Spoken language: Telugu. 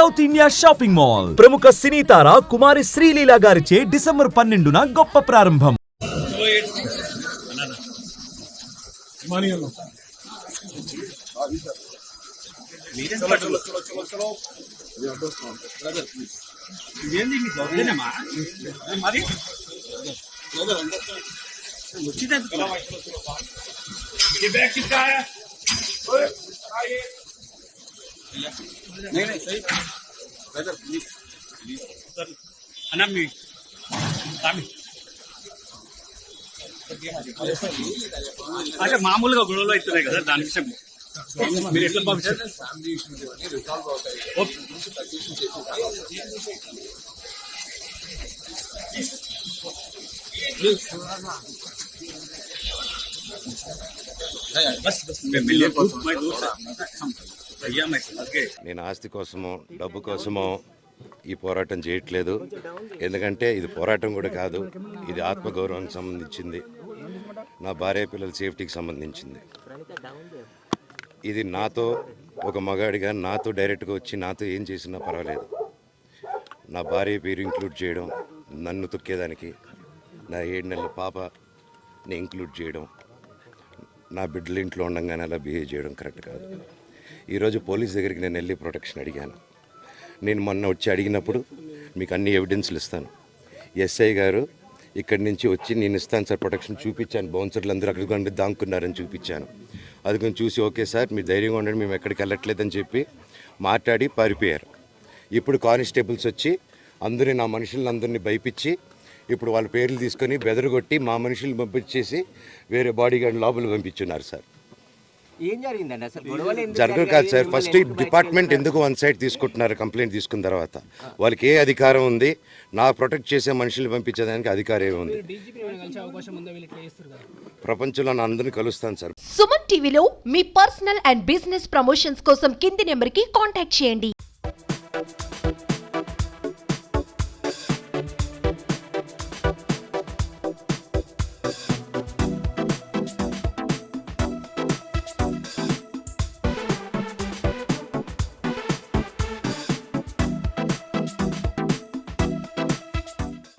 సౌత్ ఇండియా షాపింగ్ మాల్ ప్రముఖ సినీ తార కుమారి శ్రీలీల గారిచే డిసెంబర్ 12న గొప్ప ప్రారంభం. అంటే మామూలుగా గొడవలు అవుతున్నాయి కదా, దాని విషయం మీరు ఎట్లా భావిస్తారు? నేను ఆస్తి కోసమో డబ్బు కోసమో ఈ పోరాటం చేయట్లేదు. ఎందుకంటే ఇది పోరాటం కూడా కాదు, ఇది ఆత్మగౌరవానికి సంబంధించింది, నా భార్య పిల్లల సేఫ్టీకి సంబంధించింది. ఇది నాతో ఒక మగాడిగా నాతో డైరెక్ట్గా వచ్చి నాతో ఏం చేసినా పర్వాలేదు. నా భార్య పేరు ఇంక్లూడ్ చేయడం, నన్ను తొక్కేదానికి, నా 7 నెలల పాపని ఇంక్లూడ్ చేయడం, నా బిడ్డల ఇంట్లో ఉండగానే అలా బిహేవ్ చేయడం కరెక్ట్ కాదు. ఈరోజు పోలీస్ దగ్గరికి నేను వెళ్ళి ప్రొటెక్షన్ అడిగాను. నేను మొన్న వచ్చి అడిగినప్పుడు మీకు అన్ని ఎవిడెన్స్లు ఇస్తాను, ఎస్ఐ గారు ఇక్కడి నుంచి వచ్చి నేను ఇస్తాను సార్ ప్రొటెక్షన్ చూపించాను, బౌన్సర్లు అందరూ అక్కడికి దాక్కున్నారని చూపించాను. అది కొంచెం చూసి ఓకే సార్ మీరు ధైర్యంగా ఉండండి మేము ఎక్కడికి వెళ్ళట్లేదని చెప్పి మాట్లాడి పారిపోయారు. ఇప్పుడు కానిస్టేబుల్స్ వచ్చి అందరూ నా మనుషులందరినీ భయపించి ఇప్పుడు వాళ్ళ పేర్లు తీసుకొని బెదరగొట్టి మా మనుషులు పంపించేసి వేరే బాడీ గార్డ్ లోపల పంపించున్నారు సార్. జరగదు కాదు సార్. ఫస్ట్ డిపార్ట్మెంట్ ఎందుకు వన్ సైడ్ తీసుకుంటున్నారు? కంప్లైంట్ తీసుకున్న తర్వాత వాళ్ళకి ఏ అధికారం ఉంది? నా ప్రొటెక్ట్ చేసే మనుషులు పంపించేదానికి అధికారం ఏముంది? ప్రపంచంలో నా అందరినీ కలుస్తాను సార్. సుమన్ టీవీలో మీ పర్సనల్ అండ్ బిజినెస్ ప్రమోషన్స్ కోసం కింది నెంబర్కి కాంటాక్ట్ చేయండి.